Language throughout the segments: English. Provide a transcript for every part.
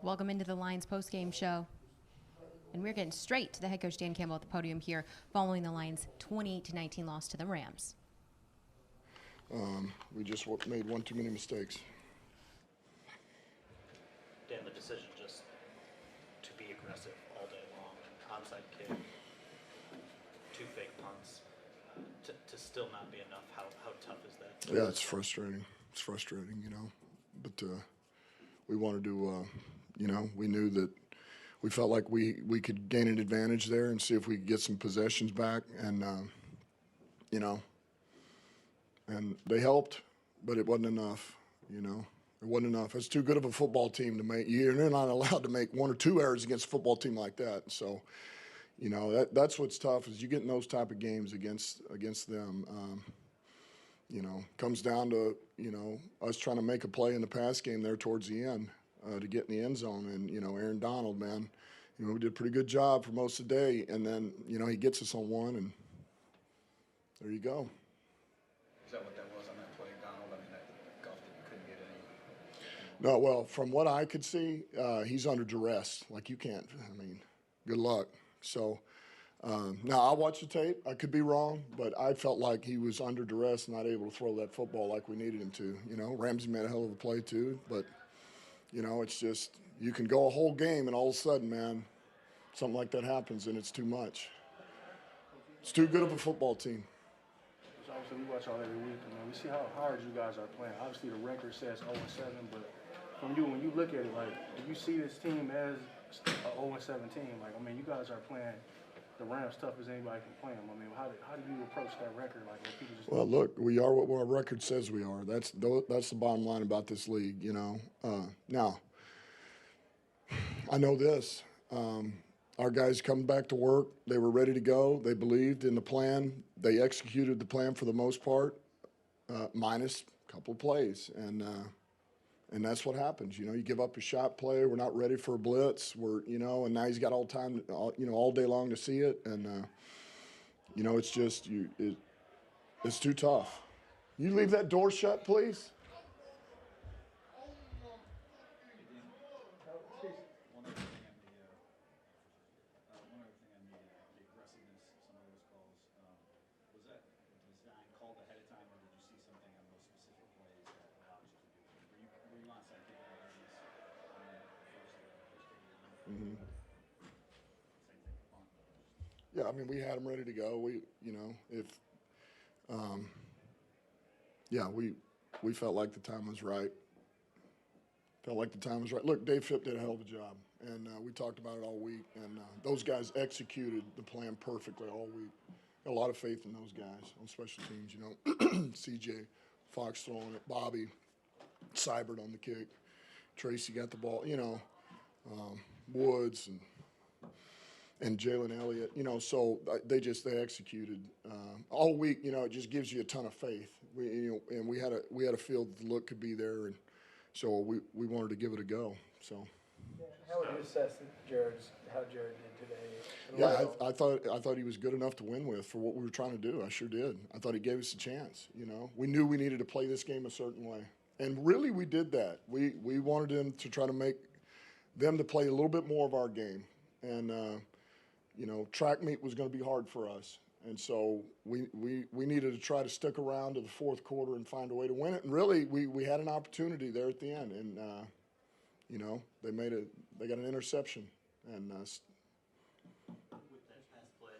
Welcome into the Lions postgame show. And we're getting straight to the head coach Dan Campbell at the podium here following the Lions' 28-19 loss to the Rams. We just made one too many mistakes. Dan, the decision just to be aggressive all day long, onside kick, two fake punts, to still not be enough, how tough is that? Yeah, it's frustrating. It's frustrating, But we wanted to, we knew that we felt like we could gain an advantage there and see if we could get some possessions back. And, and they helped, but it wasn't enough, It wasn't enough. It's too good of a football team to make. You're not allowed to make one or two errors against a football team like that. So, that's what's tough is you get in those type of games against them. Comes down to, us trying to make a play in the pass game there towards the end to get in the end zone. And, Aaron Donald, man, we did a pretty good job for most of the day. And then, he gets us on one, and there you go. Is that what that was on that play, Donald? I mean, that Goff couldn't get any. No, well, from what I could see, he's under duress. Like, you can't. Good luck. So, now I'll watch the tape. I could be wrong, but I felt like he was under duress, not able to throw that football like we needed him to. Ramsey made a hell of a play too, but it's just you can go a whole game and all of a sudden, man, something like that happens and it's too much. It's too good of a football team. Obviously, we watch all every week, we see how hard you guys are playing. Obviously, the record says 0-7, but from you, when you look at it, do you see this team as an 0-7 team? You guys are playing the Rams tough as anybody can play them. How do you approach that record? When people just well, look, we are what our record says we are. That's the bottom line about this league, Now, I know this. Our guys come back to work. They were ready to go. They believed in the plan. They executed the plan for the most part, minus a couple of plays. And that's what happens. You give up a shot play. We're not ready for a blitz. And now he's got all time, all day long to see it. And, it's just, it's too tough. You leave that door shut, please. Mm-hmm. Yeah, we had them ready to go. We felt like the time was right. Look, Dave Phipp did a hell of a job, and we talked about it all week. And those guys executed the plan perfectly all week. Got a lot of faith in those guys on special teams. C.J. Fox throwing it, Bobby Seibert on the kick, Tracy got the ball. Woods and Jalen Elliott, so they executed all week. It just gives you a ton of faith. And we had a feel that the look could be there, and so we wanted to give it a go. So. How would you assess how Jared did today? Yeah, I thought he was good enough to win with for what we were trying to do. I sure did. I thought he gave us a chance. We knew we needed to play this game a certain way, and really we did that. We wanted him to try to make them to play a little bit more of our game. And, track meet was going to be hard for us. And so we needed to try to stick around to the fourth quarter and find a way to win it. And really, we had an opportunity there at the end. And, they got an interception. And with that pass play,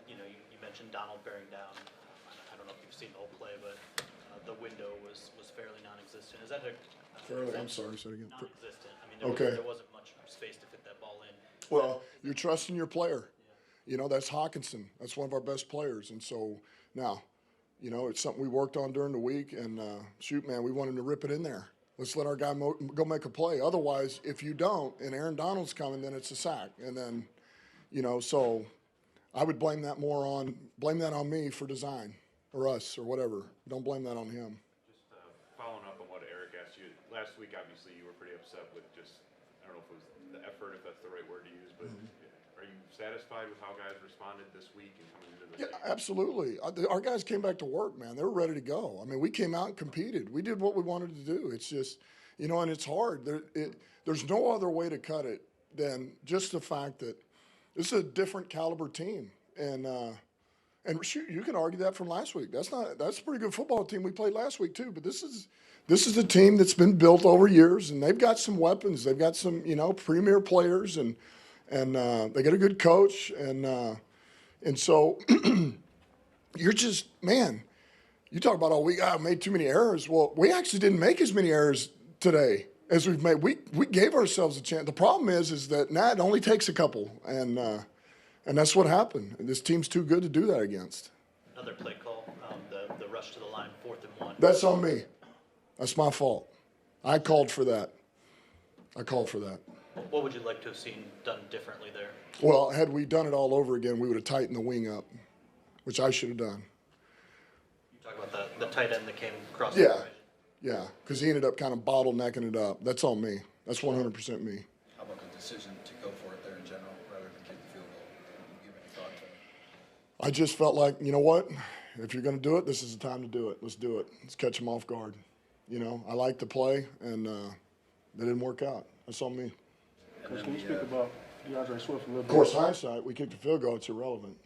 you mentioned Donald bearing down. I don't know if you've seen the whole play, but the window was fairly non-existent. Is that I'm sorry, say it again. Non-existent. There wasn't much space to fit that ball in. Well, you're trusting your player. Yeah. That's Hawkinson. That's one of our best players. And so now, it's something we worked on during the week. And, we want him to rip it in there. Let's let our guy go make a play. Otherwise, if you don't and Aaron Donald's coming, then it's a sack. And then, so I would blame that on me for design or us or whatever. Don't blame that on him. Following up on what Eric asked you, last week obviously you were pretty upset with just, I don't know if it was the effort, if that's the right word to use, but are you satisfied with how guys responded this week and coming into this game? Absolutely. Our guys came back to work, man. They were ready to go. We came out and competed. We did what we wanted to do. It's just, You know, and it's hard. There's no other way to cut it than just the fact that this is a different caliber team. And shoot, you can argue that from last week. That's a pretty good football team we played last week too. But this is a team that's been built over years, and they've got some weapons. They've got some, you know, premier players, and they got a good coach, and so you're just, man. You talk about, we made too many errors. Well, we actually didn't make as many errors today as we've made. We gave ourselves a chance. The problem is that it only takes a couple, and that's what happened. And this team's too good to do that against. Another play call, the rush to the line, 4th and 1. That's on me. That's my fault. I called for that. What would you like to have seen done differently there? Well, had we done it all over again, we would have tightened the wing up, which I should have done. You talk about the tight end that came across Yeah. the right. Yeah, because he ended up kind of bottlenecking it up. That's on me. That's 100% me. How about the decision to go for it there in general rather than kick the field goal? Did you give any thought to it? I just felt like, you know what? If you're going to do it, this is the time to do it. Let's do it. Let's catch them off guard. You know, I like the play, and that didn't work out. That's on me. Coach, can you speak about DeAndre Swift a little bit? Of course, hindsight, we kicked the field goal. It's irrelevant.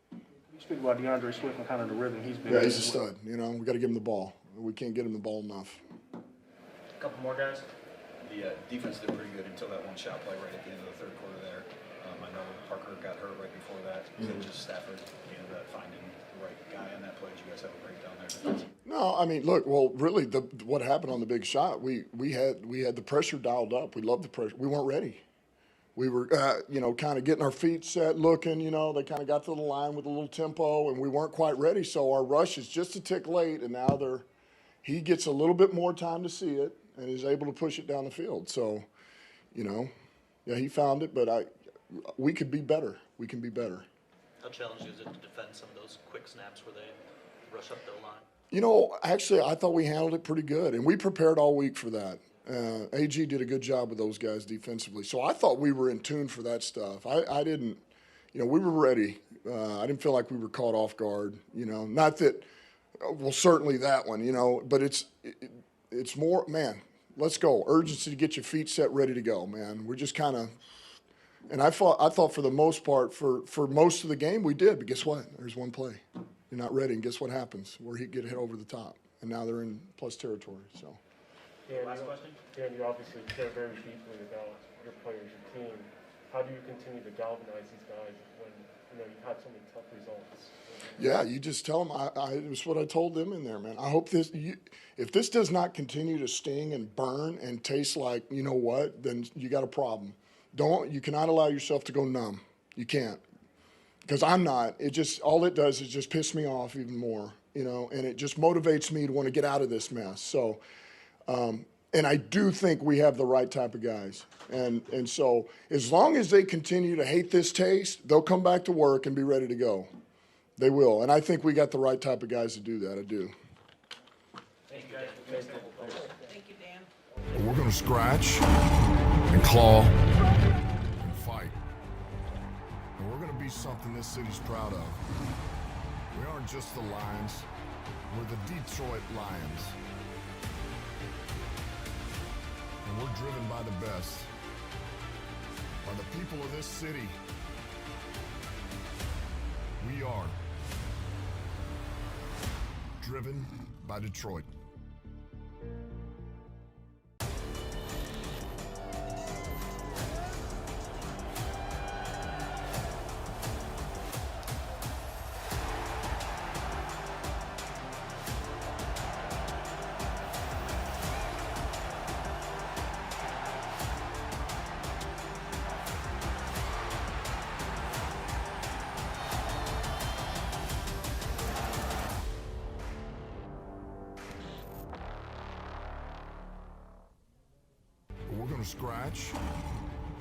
Can you speak about DeAndre Swift and kind of the rhythm he's been Yeah, in he's a as well? stud. You know, we got to give him the ball. We can't get him the ball enough. A couple more guys. The defense did pretty good until that one shot play right at the end of the third quarter there. I know Parker got hurt right before that. Is it just Stafford, finding the right guy on that play? Did you guys have a breakdown there defensively? No, I mean, look. Well, really, what happened on the big shot? We had the pressure dialed up. We loved the pressure. We weren't ready. We were, kind of getting our feet set, looking. You know, they kind of got to the line with a little tempo, and we weren't quite ready. So our rush is just a tick late, and now he gets a little bit more time to see it and is able to push it down the field. So, he found it, but we could be better. We can be better. How challenging is it to defend some of those quick snaps where they rush up the line? You know, actually, I thought we handled it pretty good, and we prepared all week for that. AG did a good job with those guys defensively, so I thought we were in tune for that stuff. I didn't, we were ready. I didn't feel like we were caught off guard. Not that, well, certainly that one. But it's more, man. Let's go. Urgency to get your feet set, ready to go, man. We're just kind of, and I thought for the most part, for most of the game we did. But guess what? There's one play. You're not ready, and guess what happens? Where he get hit over the top, and now they're in plus territory. So. Yeah, Last question? Dan, you obviously care very deeply about your players, your team. How do you continue to galvanize these guys when you've had so many tough results? Yeah, you just tell them. It was what I told them in there, man. I hope if this does not continue to sting and burn and taste like, you know what, then you got a problem. You cannot allow yourself to go numb. You can't, because I'm not. All it does is just piss me off even more, and it just motivates me to want to get out of this mess. So. And I do think we have the right type of guys. And so as long as they continue to hate this taste, they'll come back to work and be ready to go. They will. And I think we got the right type of guys to do that. I do. Thank you, guys. Thank you, Dan. We're going to scratch and claw and fight. And we're going to be something this city's proud of. We aren't just the Lions. We're the Detroit Lions. And we're driven by the best, by the people of this city. We are driven by Detroit. We're going to scratch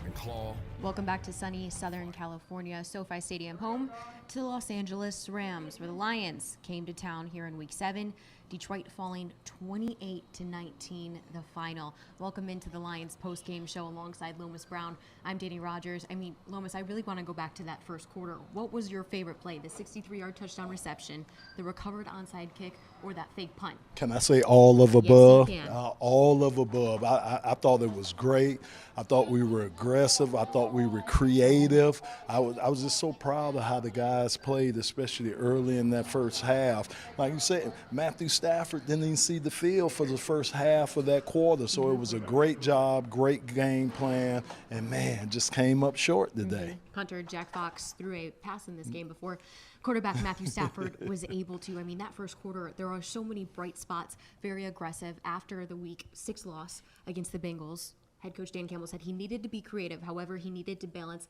and claw. Welcome back to sunny Southern California, SoFi Stadium, home back to the Los Angeles Rams, where the Lions came to town here in Week 7. Detroit falling 28-19, the final. Welcome into the Lions post-game show alongside Lomas Brown. I'm Dannie Rogers. Lomas, I really want to go back to that first quarter. What was your favorite play? The 63-yard touchdown reception, the recovered onside kick, or that fake punt? Can I say all of above? Yes, you can. All of above. I thought it was great. I thought we were aggressive. I thought we were creative. I was just so proud of how the guys played, especially early in that first half. Like you said, Matthew Stafford didn't even see the field for the first half of that quarter. So it was a great job, great game plan, and man, just came up short today. Punter Jack Fox threw a pass in this game before quarterback Matthew Stafford was able to. That first quarter, there are so many bright spots, very aggressive. After the Week 6 loss against the Bengals, head coach Dan Campbell said he needed to be creative. However, he needed to balance,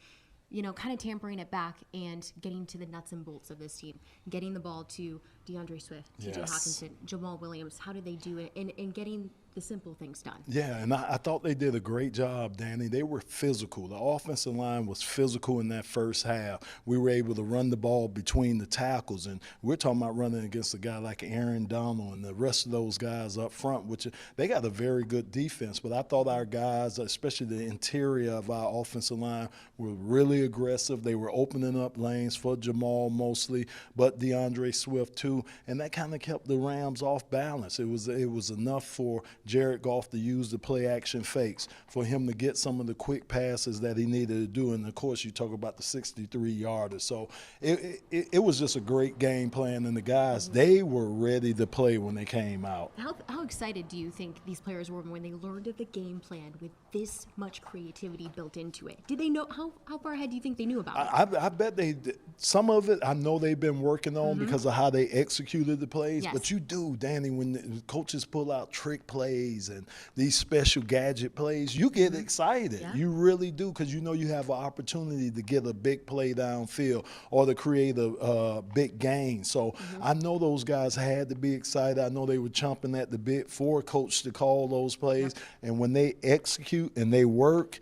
kind of tampering it back and getting to the nuts and bolts of this team, getting the ball to DeAndre Swift, TJ Hawkinson, Jamal Williams. How did they do it? And getting the simple things done. Yeah, and I thought they did a great job, Danny. They were physical. The offensive line was physical in that first half. We were able to run the ball between the tackles, and we're talking about running against a guy like Aaron Donald and the rest of those guys up front, which they got a very good defense. But I thought our guys, especially the interior of our offensive line, were really aggressive. They were opening up lanes for Jamal mostly, but DeAndre Swift too, and that kind of kept the Rams off balance. It was enough for Jared Goff to use the play-action fakes, for him to get some of the quick passes that he needed to do. And, of course, you talk about the 63-yarder. So it was just a great game plan. And the guys, they were ready to play when they came out. How excited do you think these players were when they learned of the game plan with this much creativity built into it? Did they know how far ahead do you think they knew about it? I bet they did. Some of it I know they've been working on because of how they executed the plays. Yes. But you do, Danny, when the coaches pull out trick plays and these special gadget plays, you get excited. Yeah. You really do, because you know you have an opportunity to get a big play downfield or to create a big gain. So I know those guys had to be excited. I know they were chomping at the bit for a coach to call those plays. Yep. And when they execute and they work,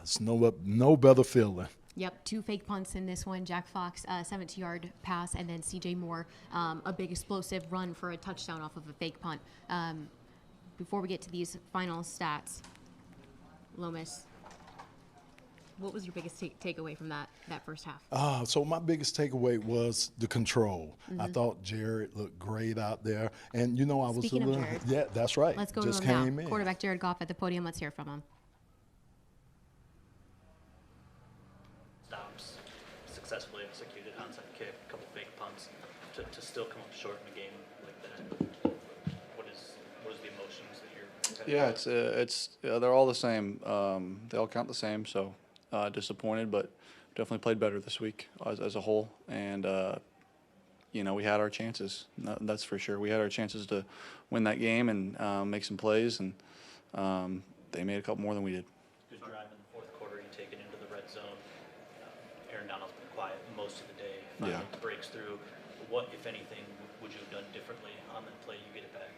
it's no better feeling. Yep, 2 fake punts in this one. Jack Fox, 70-yard pass, and then C.J. Moore, a big explosive run for a touchdown off of a fake punt. Before we get to these final stats, Lomas, what was your biggest takeaway from that first half? So my biggest takeaway was the control. I thought Jared looked great out there. And, I was Speaking of Jared, yeah, that's right. Let's go Just to him came now. in. Quarterback Jared Goff at the podium. Let's hear from him. Stops, successfully executed onside kick, a couple fake punts, to still come up short in a game like that. What is the emotions that you're? Yeah, it's they're all the same. They all count the same. So disappointed, but definitely played better this week as a whole. And we had our chances. That's for sure. We had our chances to win that game and make some plays, and they made a couple more than we did. Good drive in the fourth quarter. You take it into the red zone. Aaron Donald's been quiet most of the day. Finally breaks through. What, if anything, would you have done differently on that play? You get it back.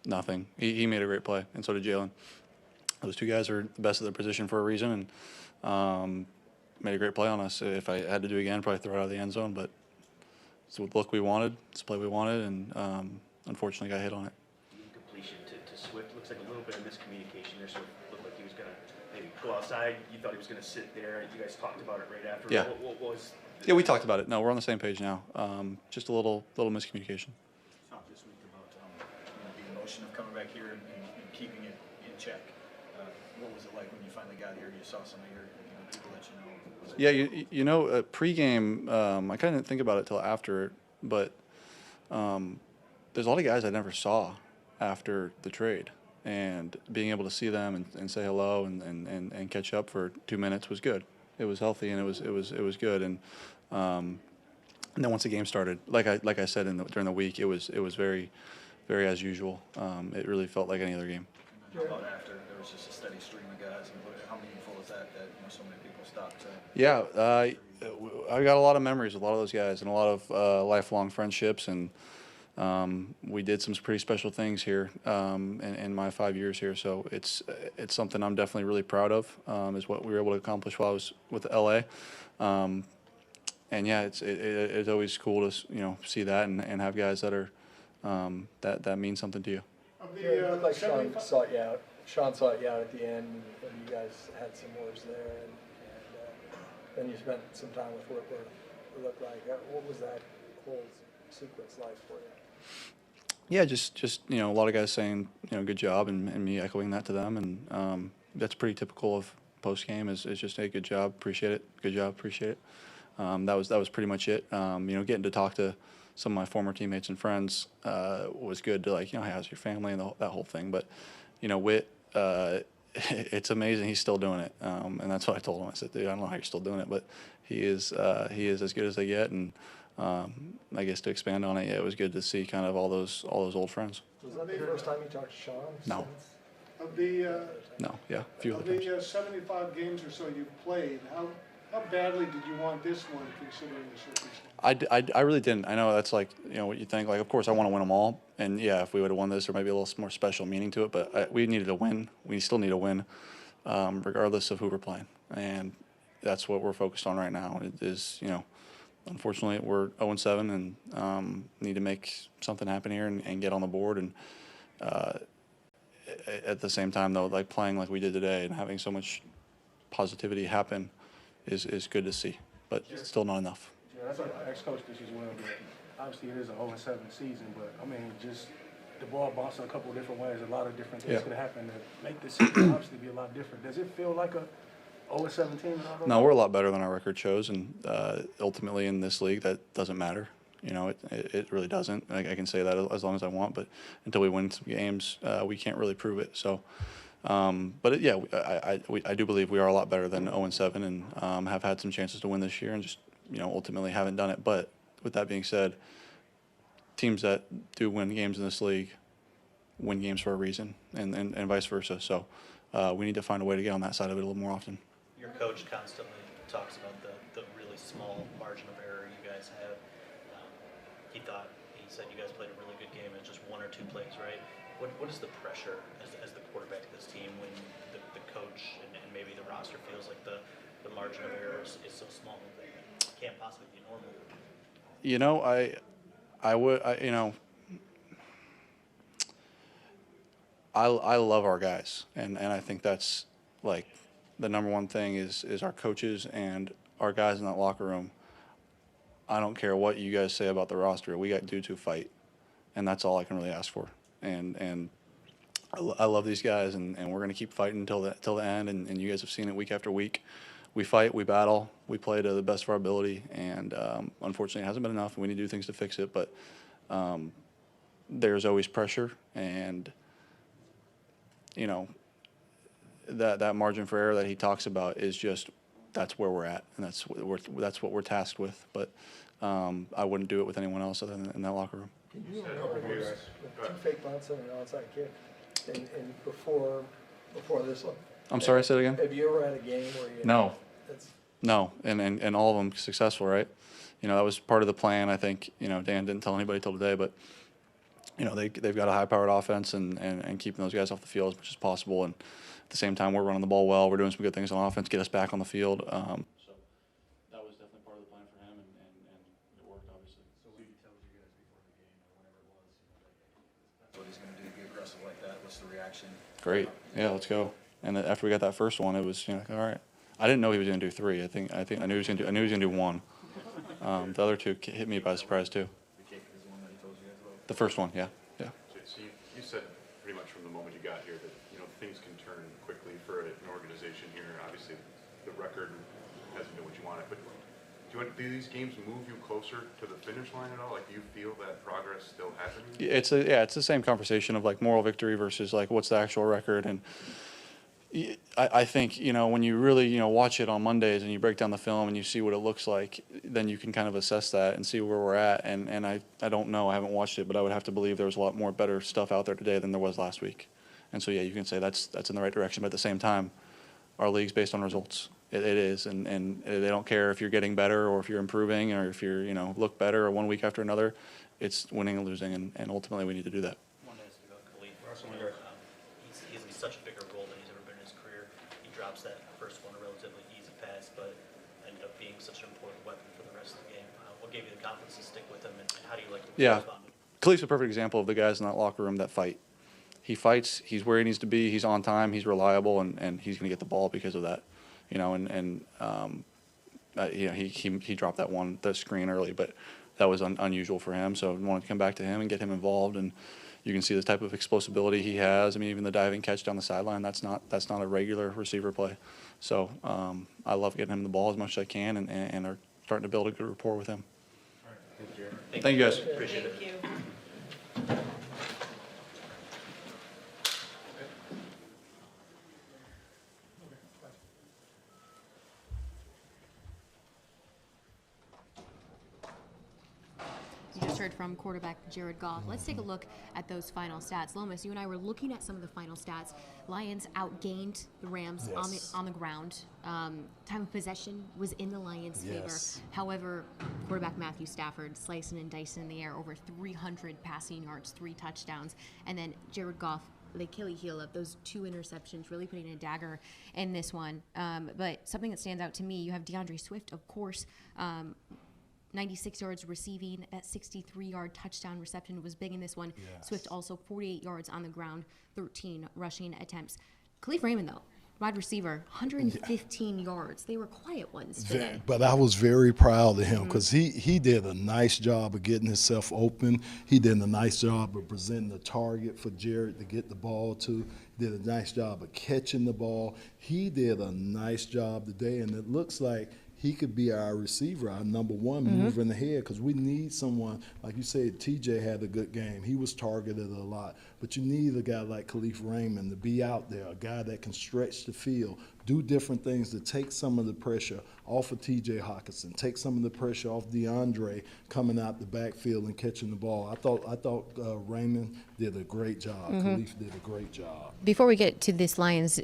Nothing. He made a great play, and so did Jalen. Those two guys are the best of their position for a reason, and made a great play on us. If I had to do it again, probably throw it out of the end zone, but it's the look we wanted, it's the play we wanted, and unfortunately got hit on it. Completion to Swift looks like a little bit of miscommunication there. So it looked like he was going to maybe go outside. You thought he was going to sit there. You guys talked about it right after. Yeah. What was? Yeah, we talked about it. No, we're on the same page now. Just a little miscommunication. Talk this week about the emotion of coming back here and keeping it in check. What was it like when you finally got here? You saw some of your people that you know. Yeah, pregame, I kind of didn't think about it till after, but there's a lot of guys I never saw after the trade, and being able to see them and say hello and catch up for 2 minutes was good. It was healthy and it was good, and then once the game started, like I said during the week, it was very, very as usual. It really felt like any other game. How about after? There was just a steady stream of guys, and how meaningful is that so many people stopped? Yeah, I got a lot of memories with a lot of those guys and a lot of lifelong friendships, and we did some pretty special things here in my 5 years here. So it's something I'm definitely really proud of, is what we were able to accomplish while I was with LA. And yeah, it's always cool to see that and have guys that are that mean something to you. It looked like Sean sought you out. Sean sought you out at the end, and you guys had some words there, and then you spent some time with Whitworth. It looked like. What was that whole sequence like for you? Yeah, just a lot of guys saying good job, and me echoing that to them, and that's pretty typical of post game is just hey, good job, appreciate it, good job, appreciate it. That was pretty much it. Getting to talk to some of my former teammates and friends was good to hey, how's your family and that whole thing. But Whit, it's amazing he's still doing it, and that's what I told him. I said, dude, I don't know how you're still doing it, but he is as good as they get. And I guess to expand on it, yeah, it was good to see kind of all those old friends. Was that the first time you talked to Sean? No. Of the No, yeah, a few of other times. the 75 games or so you've played, how badly did you want this one, considering the circumstances? I really didn't. I know that's what you think. Of course, I want to win them all. And yeah, if we would have won this, there might be a little more special meaning to it. But we needed a win. We still need a win, regardless of who we're playing. And that's what we're focused on right now. It is, unfortunately, we're 0-7 and need to make something happen here and get on the board. And at the same time, though, playing like we did today and having so much positivity happen is good to see. But still not enough. Yeah, that's what our ex-coach did as well. Obviously, it is an 0-7 season, but I mean, just the ball bounced in a couple of different ways. A lot of different things could happen to make this season obviously be a lot different. Does it feel like a 0-7 team? No, we're a lot better than our record shows, and ultimately in this league, that doesn't matter. It really doesn't. I can say that as long as I want, but until we win some games, we can't really prove it. So, but yeah, I do believe we are a lot better than 0-7, and have had some chances to win this year, and just ultimately haven't done it. But with that being said, teams that do win games in this league win games for a reason, and vice versa. So we need to find a way to get on that side of it a little more often. Your coach constantly talks about the really small margin of error you guys have. He said you guys played a really good game, and just one or two plays, right? What is the pressure as the quarterback of this team when the coach and maybe the roster feels like the margin of error is so small that it can't possibly be normal? I love our guys, and I think that's the number one thing is our coaches and our guys in that locker room. I don't care what you guys say about the roster. We got dudes who fight, and that's all I can really ask for. And I love these guys, and we're going to keep fighting until the end. And you guys have seen it week after week. We fight, we battle, we play to the best of our ability, and unfortunately it hasn't been enough, and we need to do things to fix it. But there's always pressure, and that margin for error that he talks about is just that's where we're at, and that's what we're tasked with. But I wouldn't do it with anyone else other than in that locker room. Can you remember with two fake punts and an onside kick, and before this one? I'm sorry, say it again? Have you ever had a game where you? No. No, and all of them successful, right? That was part of the plan. I think Dan didn't tell anybody till today, but they've got a high-powered offense and keeping those guys off the field as much as possible. And at the same time, we're running the ball well. We're doing some good things on offense, get us back on the field. So that was definitely part of the plan for him, and it worked, obviously. So what he tells you guys before the game or whenever it was, that's what he's going to do, be aggressive like that. What's the reaction? Great. Yeah, let's go. And then after we got that first one, it was all right. I didn't know he was going to do three. I knew he was going to do one. The other two hit me by surprise too. The kick is the one that he told you guys about? The first one, yeah. So you said pretty much from the moment you got here that things can turn quickly for an organization here. Obviously, the record hasn't been what you wanted, but do these games move you closer to the finish line at all? Do you feel that progress still happening? It's the same conversation of moral victory versus what's the actual record. And I think when you really watch it on Mondays and you break down the film and you see what it looks like, then you can kind of assess that and see where we're at. And I don't know, I haven't watched it, but I would have to believe there was a lot more better stuff out there today than there was last week. And so yeah, you can say that's in the right direction, but at the same time, our league's based on results. It is, and they don't care if you're getting better or if you're improving or if you're look better or one week after another. it's winning and losing, and ultimately we need to do that. One has to go Khalif. He's in such a bigger role than he's ever been in his career. He drops that first one, a relatively easy pass, but ended up being such an important weapon for the rest of the game. What gave you the confidence to stick with him, and how do you like to respond? Khalif's a perfect example of the guys in that locker room that fight. He fights. He's where he needs to be. He's on time. He's reliable, and he's going to get the ball because of that. He dropped that screen early, but that was unusual for him. So I wanted to come back to him and get him involved, and you can see the type of explosibility he has. I mean, even the diving catch down the sideline, that's not a regular receiver play. So I love getting him the ball as much as I can, and are starting to build a good rapport with him. All right. Thank you, guys. Appreciate it. Thank you. You just heard from quarterback Jared Goff. Let's take a look at those final stats. Lomas, you and I were looking at some of the final stats. Lions outgained the Rams on the ground. Time of possession was in the Lions' favor. However, quarterback Matthew Stafford slicing and dicing in the air, over 300 passing yards, 3 touchdowns. And then Jared Goff, the Achilles heel of those 2 interceptions, really putting a dagger in this one. But something that stands out to me, you have DeAndre Swift, of course, 96 yards receiving. That 63-yard touchdown reception was big in this one. Swift also 48 yards on the ground, 13 rushing attempts. Khalif Raymond, though, wide receiver, 115 yards. They were quiet ones today. But I was very proud of him because he did a nice job of getting himself open. He did a nice job of presenting the target for Jared to get the ball to. Did a nice job of catching the ball. He did a nice job today, and it looks like he could be our receiver, our number one mover in the head, because we need someone, like you said, TJ had a good game. He was targeted a lot. But you need a guy like Khalif Raymond to be out there, a guy that can stretch the field, do different things to take some of the pressure off of TJ Hawkinson, take some of the pressure off DeAndre coming out the backfield and catching the ball. I thought Raymond did a great job. Khalif did a great job. Before we get to this Lions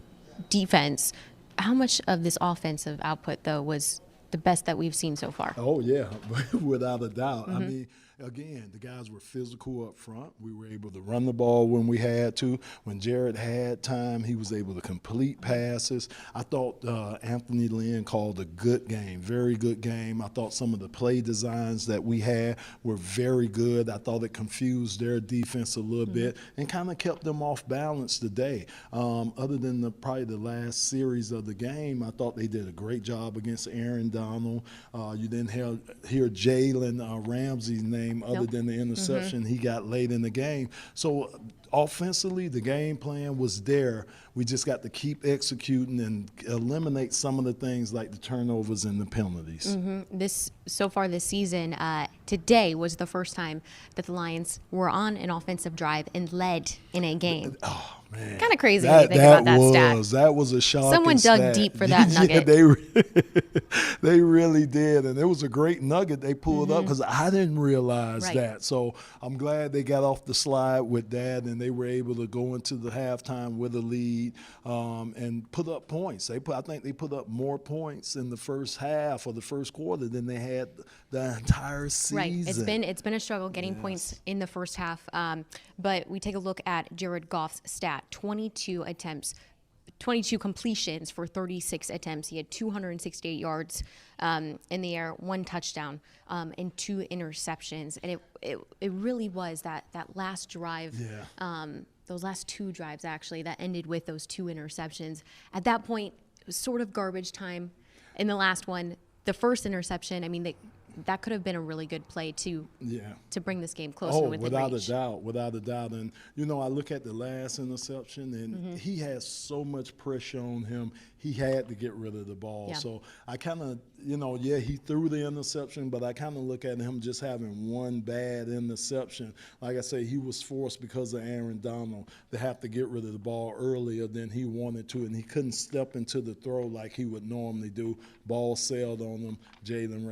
defense, how much of this offensive output, though, was the best that we've seen so far? Oh, yeah, without a doubt. I mean, again, the guys were physical up front. We were able to run the ball when we had to. When Jared had time, he was able to complete passes. I thought Anthony Lynn called a good game, very good game. I thought some of the play designs that we had were very good. I thought it confused their defense a little bit and kind of kept them off balance today. Other than probably the last series of the game, I thought they did a great job against Aaron Donald. You didn't hear Jalen Ramsey's name other than the interception he got late in the game. So offensively, the game plan was there. We just got to keep executing and eliminate some of the things like the turnovers and the penalties. So far this season, today was the first time that the Lions were on an offensive drive and led in a game. Oh, man. Kind of crazy when you think about that stat. That was a shocking Someone dug stat. deep for that nugget. They really did. And it was a great nugget they pulled up because I didn't realize that. So I'm glad they got off the slide with that and they were able to go into the halftime with a lead and put up points. I think they put up more points in the first half or the first quarter than they had the entire season. Right. It's been a struggle getting points in the first half. But we take a look at Jared Goff's stat: 22 attempts, 22 completions for 36 attempts. He had 268 yards in the air, 1 touchdown, and 2 interceptions. And it really was that last drive. Those last 2 drives, actually, that ended with those 2 interceptions. At that point, it was sort of garbage time. In the last one, the first interception, I mean, that could have been a really good play to bring this game closer within reach. Without a doubt. And, I look at the last interception, and he has so much pressure on him. He had to get rid of the ball. Yeah. So I kind of, he threw the interception, but I kind of look at him just having one bad interception. Like I say, he was forced because of Aaron Donald to have to get rid of the ball earlier than he wanted to, and he couldn't step into the throw like he would normally do. Ball sailed on him. Jalen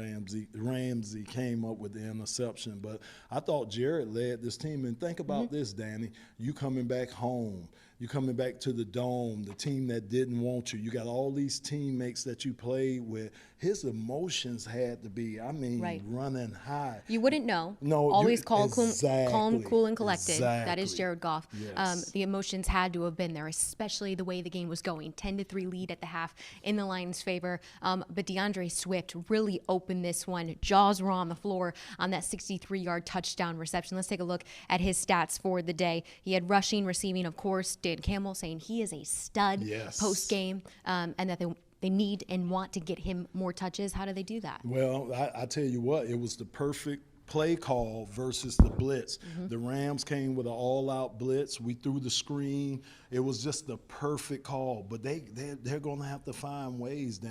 Ramsey came up with the interception. But I thought Jared led this team. And think about this, Danny. You coming back home. You coming back to the Dome, the team that didn't want you. You got got all these teammates that you played with. His emotions had to be, running high. You wouldn't know. No, always calm, exactly, cool, and collected. Exactly. That is Jared Goff. Yes. The emotions had to have been there, especially the way the game was going. 10-3 lead at the half in the Lions' favor. But DeAndre Swift really opened this one. Jaws were on the floor on that 63-yard touchdown reception. Let's take a look at his stats for the day. He had rushing, receiving, of course. Dan Campbell saying he is a stud post-game, and that they need and want to get him more touches. How do they do that? Well, I tell you what, it was the perfect play call versus the blitz. The Rams came with an all-out blitz. We threw the screen. It was just the perfect call. But they're going to have to find ways,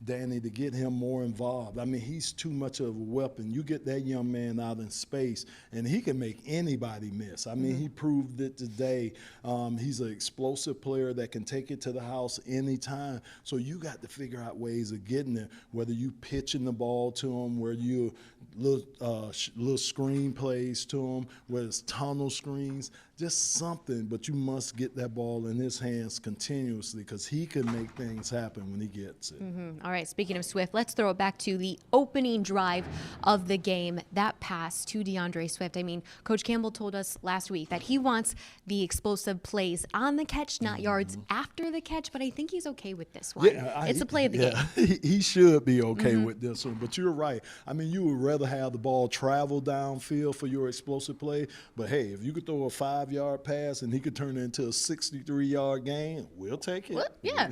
Danny, to get him more involved. I mean, he's too much of a weapon. You get that young man out in space, and he can make anybody miss. I mean, he proved it today. He's an explosive player that can take it to the house anytime. So you got to figure out ways of getting it, whether you pitching the ball to him, where you little screen plays to him, whether it's tunnel screens, just something. But you must get that ball in his hands continuously because he can make things happen when he gets it. All right, speaking of Swift, let's throw it back to the opening drive of the game. That pass to DeAndre Swift. I mean, Coach Campbell told us last week that he wants the explosive plays on the catch, not yards after the catch, but I think he's okay with this one. It's a play of the game. He should be okay with this one, but you're right. I mean, you would rather have the ball travel downfield for your explosive play, but hey, if you could throw a 5-yard pass and he could turn it into a 63-yard gain, we'll take it. Well, yeah.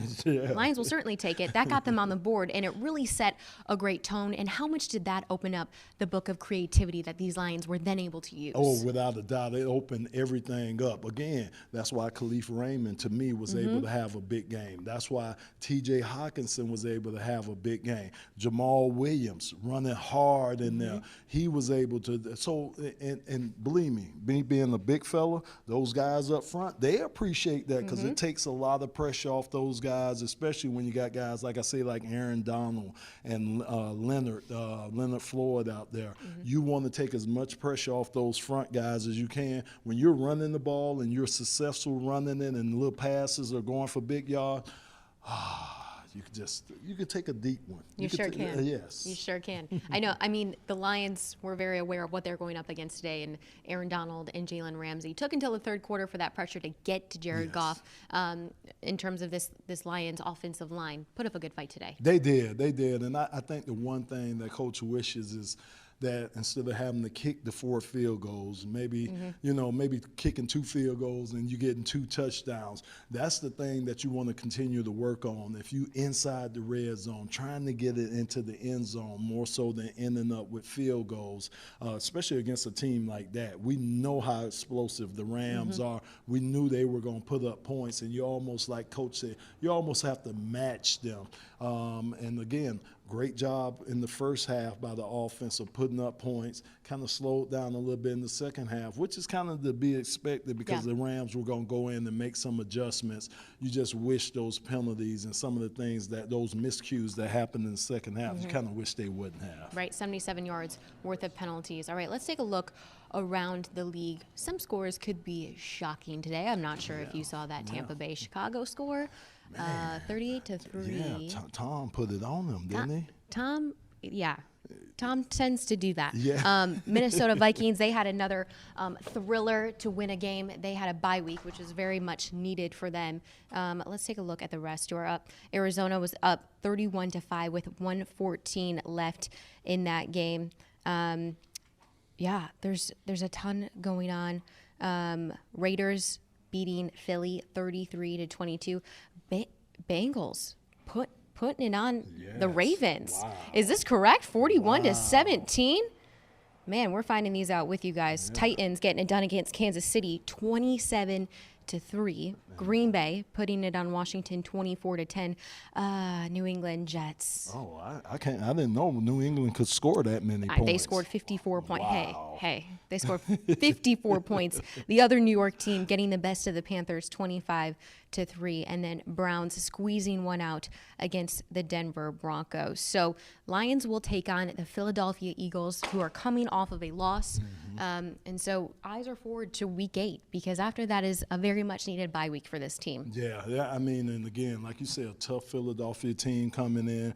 Lions will certainly take it. That got them on the board, and it really set a great tone. And how much did that open up the book of creativity that these Lions were then able to use? Oh, without a doubt. It opened everything up. Again, that's why Khalif Raymond, to me, was able to have a big game. That's why T.J. Hawkinson was able to have a big game. Jamal Williams running hard in there. He was able to. So, and believe me being a big fella, those guys up front, they appreciate that because it takes a lot of pressure off those guys, especially when you got guys, like I say, like Aaron Donald and Leonard Floyd out there. You want to take as much pressure off those front guys as you can. When you're running the ball and you're successful running it and little passes are going for big yards, you could take a deep one. You sure can. Yes. You sure can. I know. I mean, the Lions were very aware of what they're going up against today, and Aaron Donald and Jalen Ramsey took until the third quarter for that pressure to get to Jared Goff. In terms of this Lions offensive line, put up a good fight today. They did, and I think the one thing that Coach wishes is that instead of having to kick the 4 field goals, maybe maybe kicking 2 field goals and you getting 2 touchdowns. That's the thing that you want to continue to work on. If you inside the red zone, trying to get it into the end zone more so than ending up with field goals, especially against a team like that. We know how explosive the Rams are. We knew they were going to put up points, and you almost, like Coach said, you almost have to match them. And again, great job in the first half by the offense of putting up points, kind of slowed down a little bit in the second half, which is kind of to be expected because the Rams were going to go in and make some adjustments. You just wish those penalties and some of the things those miscues that happened in the second half, you kind of wish they wouldn't have. Right, 77 yards worth of penalties. All right, let's take a look around the league. Some scores could be shocking today. I'm not sure if you saw that Tampa Bay Chicago score. 38-3. Yeah, Tom put it on them, didn't he? Tom tends to do that. Yeah. Minnesota Vikings, they had another thriller to win a game. They had a bye week, which was very much needed for them. Let's take a look at the rest who are up. Arizona was up 31-5 with 1:14 left in that game. There's a ton going on. Raiders beating Philly 33-22. Bengals putting it on the Ravens. Wow. Is this correct? 41-17? Man, we're finding these out with you guys. Titans getting it done against Kansas City 27-3. Green Bay putting it on Washington 24-10. New England Jets. Oh, I didn't know New England could score that many points. They scored 54 points. Wow. Hey, they scored 54 points. The other New York team getting the best of the Panthers 25-3, and then Browns squeezing one out against the Denver Broncos. So Lions will take on the Philadelphia Eagles, who are coming off of a loss And so eyes are forward to week 8 because after that is a very much needed bye week for this team. Yeah. I mean, and again, like you said, a tough Philadelphia team coming in.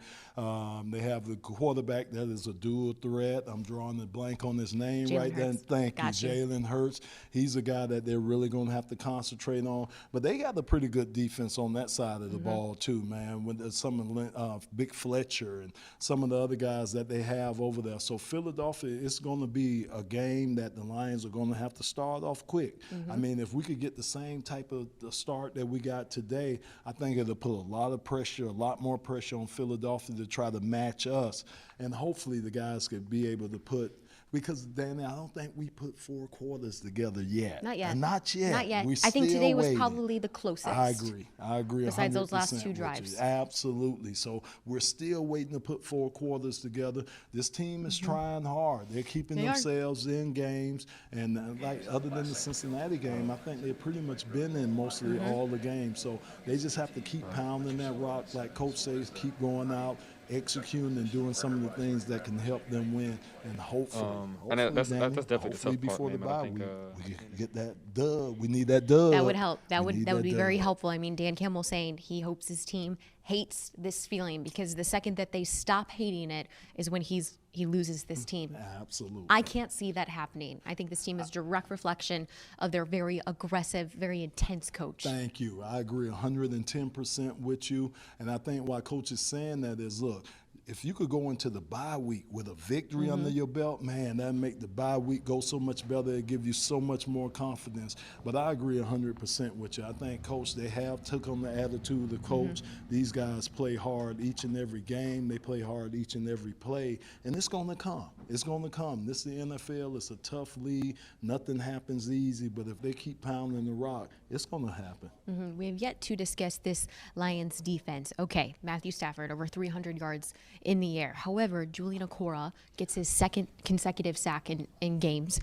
They have the quarterback that is a dual threat. I'm drawing a blank on his name Jalen right then. Hurts. Thank you, Got you. Jalen Hurts. He's a guy that they're really going to have to concentrate on. But they got a pretty good defense on that side of the ball too, man. With some of Big Fletcher and some of the other guys that they have over there. So Philadelphia, it's going to be a game that the Lions are going to have to start off quick. I mean, if we could get the same type of the start that we got today, I think it'll put a lot of pressure, a lot more pressure on Philadelphia to try to match us. And hopefully the guys could be able to put – because, Danny, I don't think we put 4 quarters together yet. Not yet. And not yet. Not yet. We I think still today was waiting. probably the closest. I agree. Besides those last 100% 2 with you. drives. Absolutely. So we're still waiting to put 4 quarters together. This team is trying hard. They're keeping themselves in games. And like other than the Cincinnati game, I think they've pretty much been in mostly all the games. So they just have to keep pounding that rock, like Coach says, keep going out, executing and doing some of the things that can help them win, and hopefully, and that's Danny, definitely the hopefully tough part, before the man. bye, I think, we can get that dub. We need that dub. That would help. That would be very dub. helpful. I mean, Dan Campbell saying he hopes his team hates this feeling because the second that they stop hating it is when he loses this team. Absolutely. I can't see that happening. I think this team is direct reflection of their very aggressive, very intense coach. Thank you. I agree 110% with you. And I think why Coach is saying that is, look, if you could go into the bye week with a victory under your belt, man, that'd make the bye week go so much better. It'd give you so much more confidence. But I agree 100% with you. I think, Coach, they have took on the attitude of the coach. These guys play hard each and every game. They play hard each and every play. And it's going to come. It's going to come. This is the NFL. It's a tough league. Nothing happens easy. But if they keep pounding the rock, it's going to happen. We have yet to discuss this Lions defense. Okay, Matthew Stafford, over 300 yards in the air. However, Julian Okora gets his 2nd consecutive sack in games.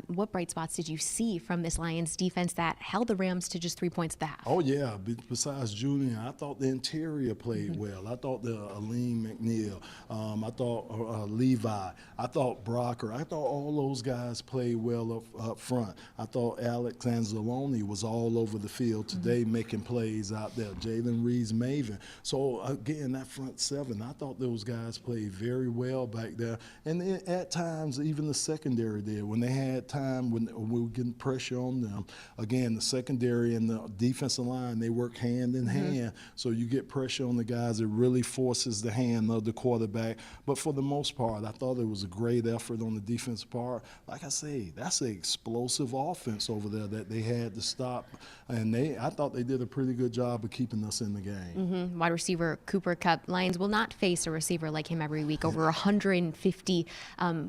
What bright spots did you see from this Lions defense that held the Rams to just 3 points at the half? Oh, yeah. Besides Julian, I thought the interior played well. I thought the Aleem McNeil. I thought Levi. I thought Brocker. I thought all those guys played well up front. I thought Alex Anzalone was all over the field today making plays out there. Jalen Reeves-Maven. So, again, that front 7, I thought those guys played very well back there. And then at times, even the secondary did. When they had time, when we were getting pressure on them, again, the secondary and the defensive line, they work hand in hand. So you get pressure on the guys. It really forces the hand of the quarterback. But for the most part, I thought it was a great effort on the defensive part. Like I say, that's an explosive offense over there that they had to stop. And I thought they did a pretty good job of keeping us in the game. Wide receiver Cooper Kupp. Lions will not face a receiver like him every week, over 150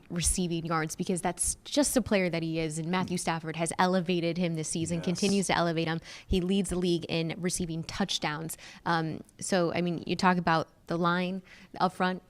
receiving yards, because that's just a player that he is. And Matthew Stafford has elevated him this season, continues to elevate him. He leads the league in receiving touchdowns. So, I mean, you talk about the line up front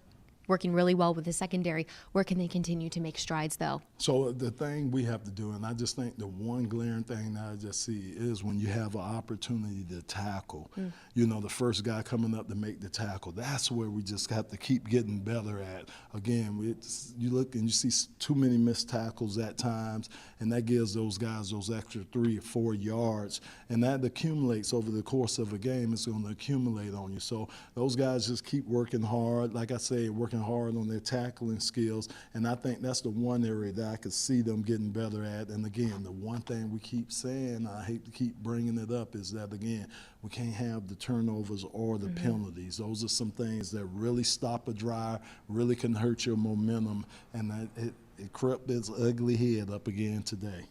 working really well with the secondary. Where can they continue to make strides, though? So the thing we have to do, and I just think the one glaring thing that I just see is when you have an opportunity to tackle, you know, the first guy coming up to make the tackle, that's where we just have to keep getting better at. Again, you look and you see too many missed tackles at times, and that gives those guys those extra 3 or 4 yards, and that accumulates over the course of a game. It's going to accumulate on you. So those guys just keep working hard, like I say, working hard on their tackling skills, and I think that's the one area that I could see them getting better at. And again, the one thing we keep saying, I hate to keep bringing it up, is that, again, we can't have the turnovers or the penalties. Those are some things that really stop a drive, really can hurt your momentum, and it crept its ugly head up again today.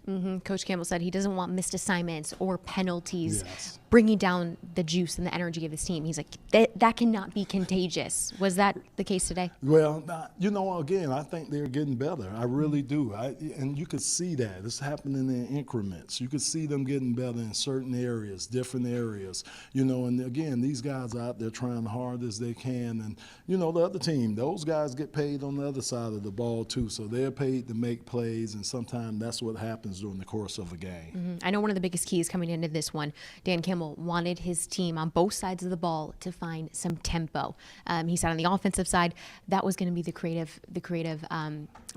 Coach Campbell said he doesn't want missed assignments or penalties bringing down the juice and the energy of his team. He's like, that cannot be contagious. Was that the case today? Well, you know, again, I think they're getting better. I really do. And you could see that. It's happening in increments. You could see them getting better in certain areas, different areas. You know, and again, these guys are out there trying hard as they can. And, you know, the other team, those guys get paid on the other side of the ball, too. So they're paid to make plays, and sometimes that's what happens during the course of a game. I know one of the biggest keys coming into this one, Dan Campbell wanted his team on both sides of the ball to find some tempo. He said on the offensive side, that was going to be the creative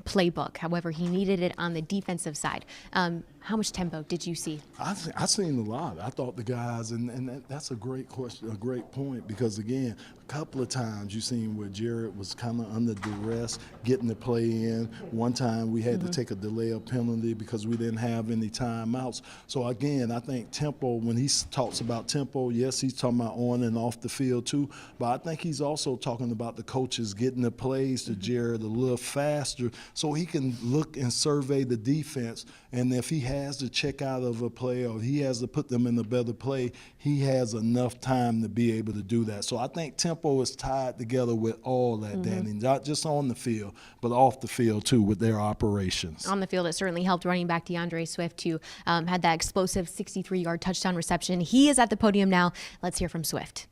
playbook. However, he needed it on the defensive side. How much tempo did you see? I seen a lot. I thought the guys, and that's a great question, a great point, because again, a couple of times you seen where Jared was kind of under duress getting the play in. One time we had to take a delay of penalty because we didn't have any timeouts. So again, I think tempo, when he talks about tempo, yes, he's talking about on and off the field too, but I think he's also talking about the coaches getting the plays to Jared a little faster so he can look and survey the defense, and if he has to check out of a play or he has to put them in a better play, he has enough time to be able to do that. So I think tempo is tied together with all that, Danny, not just on the field, but off the field too with their operations. On the field, it certainly helped running back DeAndre Swift, who had that explosive 63-yard touchdown reception. He is at the podium now. Let's hear from Swift.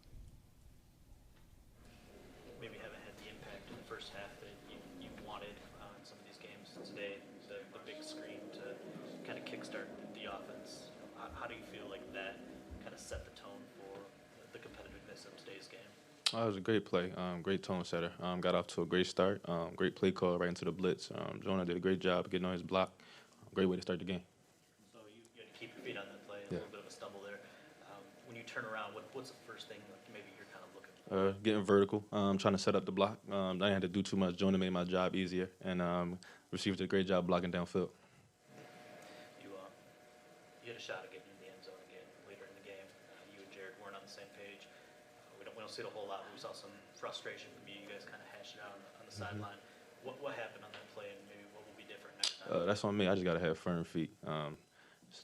Maybe haven't had the impact in the first half that you wanted in some of these games today. The big screen to kind of kickstart the offense. How do you feel like that kind of set the tone for the competitiveness of today's game? It was a great play, great tone setter. Got off to a great start, great play call right into the blitz. Jonah did a great job getting on his block. Great way to start the game. So you had to keep your feet on that play, a little bit of a stumble there. When you turn around, what's the first thing that maybe you're kind of looking for? Getting vertical, trying to set up the block. I didn't have to do too much. Jonah made my job easier, and receiver did a great job blocking downfield. You had a shot at getting in the end zone again later in the game. You and Jared weren't on the same page. We don't see it a whole lot. We saw some frustration from you. You guys kind of hashed it out on the sideline. What happened on that play, and maybe what will be different next time? That's on me. I just gotta have firm feet.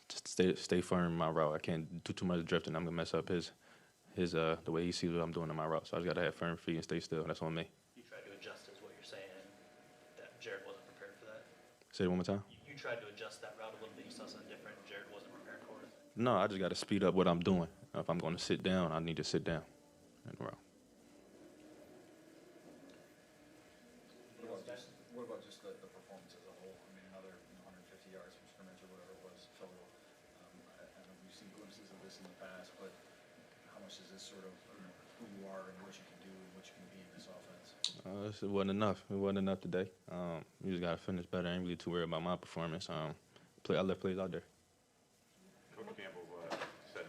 Just stay firm in my route. I can't do too much drifting. I'm gonna mess up his the way he sees what I'm doing in my route. So I just gotta have firm feet and stay still. That's on me. You tried to adjust, is what you're saying, and that Jared wasn't prepared for that. Say it one more time. You tried to adjust that route a little bit. You saw something different. Jared wasn't prepared for it. No, I just gotta speed up what I'm doing. If I'm going to sit down, I need to sit down in the route. What about just the performance as a whole? I mean, another 150 yards from scrimmage or whatever it was total. I know we've seen glimpses of this in the past, but how much is this sort of who you are and what you can do and what you can be in this offense? It wasn't enough. It wasn't enough today. You just gotta finish better. I ain't really too worried about my performance. I left plays out there. Coach Campbell said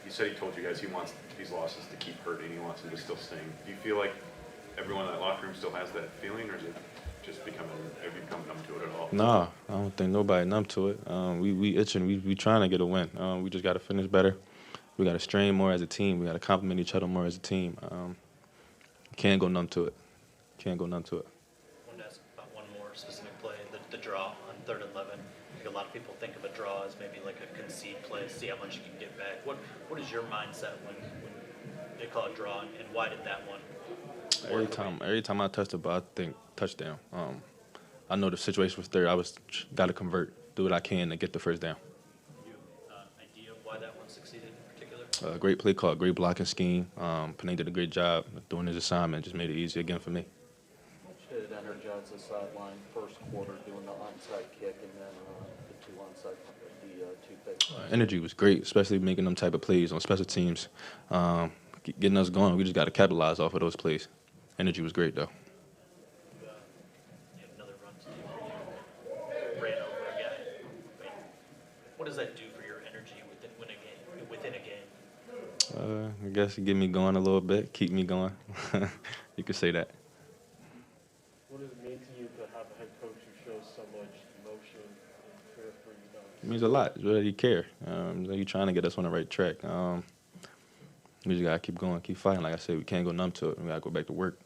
he said he told you guys he wants these losses to keep hurting. He wants them to still sting. Do you feel like everyone in that locker room still has that feeling, or is it just have you become numb to it at all? Nah, I don't think nobody numb to it. We itching. We trying to get a win. We just got to finish better. We got to strain more as a team. We got to complement each other more as a team. Can't go numb to it. Can't go numb to it. I wanted to ask about one more specific play, the draw on 3rd and 11. I think a lot of people think of a draw as maybe like a concede play, see how much you can get back. What is your mindset when they call it draw, and why did that one? Every time I touch the ball, I think touchdown. I know the situation was there. I got to convert, do what I can to get the first down. You idea why that one succeeded in particular? Great play call, great blocking scheme. Panay did a great job doing his assignment. Just made it easy again for me. Did energize the sideline first quarter doing the onside kick and then the two big Energy was great, especially making them type of plays on special teams. Getting us going, we just got to capitalize off of those plays. Energy was great, though. You had another run to do for you. Ran over a guy. I mean, what does that do for your energy within a game? I guess it get me going a little bit, keep me going. You could say that. What does it mean to you to have a head coach who shows so much emotion and care for you guys? It means a lot. It's really care. You're trying to get us on the right track. We just gotta keep going, keep fighting. Like I said, we can't go numb to it. We gotta go back to work.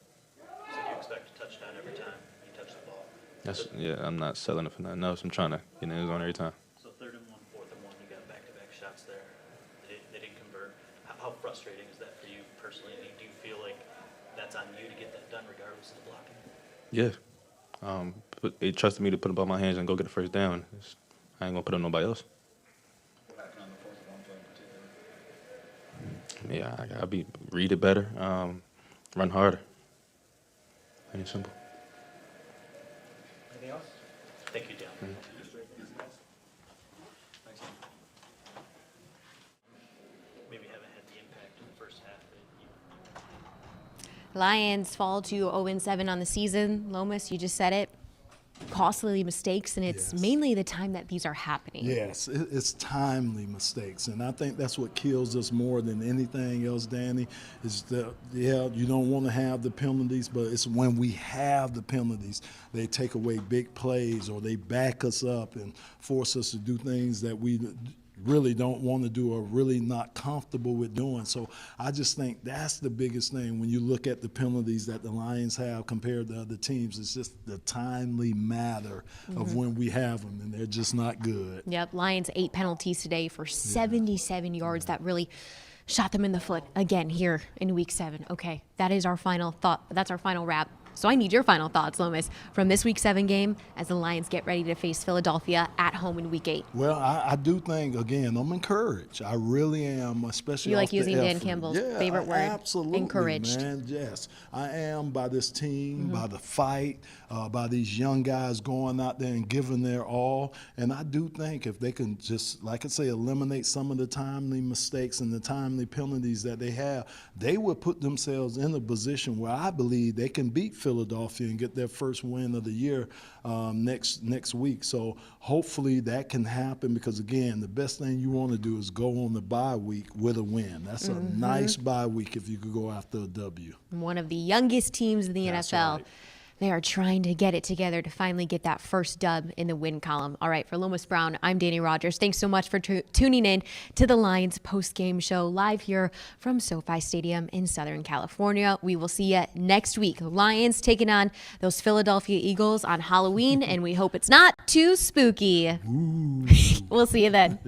So you expect a touchdown every time you touch the ball? I'm not selling it for nothing else. I'm trying to get in the end zone every time. So 3rd and 1, 4th and 1, you got back-to-back shots there. They didn't convert. How frustrating is that for you personally? Do you feel like that's on you to get that done regardless of the blocking? Yeah. They trusted me to put the ball in my hands and go get the first down. I ain't gonna put it on nobody else. What happened on the 4th and 1 play in particular? Yeah, I gotta read it better, run harder. Plain and simple. Thank you, Dan. Maybe haven't had the impact in the first half that you Lions fall to 0-7 on the season. Lomas, you just said it. Costly mistakes, and it's mainly the time that these are happening. Yes, it's timely mistakes, and I think that's what kills us more than anything else, Danny, is that, you don't want to have the penalties, but it's when we have the penalties, they take away big plays or they back us up and force us to do things that we really don't want to do or really not comfortable with doing. So I just think that's the biggest thing when you look at the penalties that the Lions have compared to other teams. It's just the timely matter of when we have them, and they're just not good. Yep, Lions 8 penalties today for 77 yards. That really shot them in the foot again here in week 7. Okay, that is our final thought. That's our final wrap. So I need your final thoughts, Lomas, from this week 7 game as the Lions get ready to face Philadelphia at home in week 8. Well, I do think, again, I'm encouraged. I really am, especially You like off the using Dan effort. Campbell's favorite word, absolutely, encouraged. Man, yes. I am by this team, by the fight, by these young guys going out there and giving their all. And I do think if they can just, like I say, eliminate some of the timely mistakes and the timely penalties that they have, they will put themselves in a position where I believe they can beat Philadelphia and get their first win of the year next week. So hopefully that can happen because, again, the best thing you want to do is go on the bye week with a win. That's a nice bye week if you could go after a W. One of the youngest teams in the NFL. Right. They are trying to get it together to finally get that first dub in the win column. All right, for Lomas Brown, I'm Dannie Rogers. Thanks so much for tuning in to the Lions post-game show live here from SoFi Stadium in Southern California. We will see you next week. Lions taking on those Philadelphia Eagles on Halloween, and we hope it's not too spooky. We'll see you then.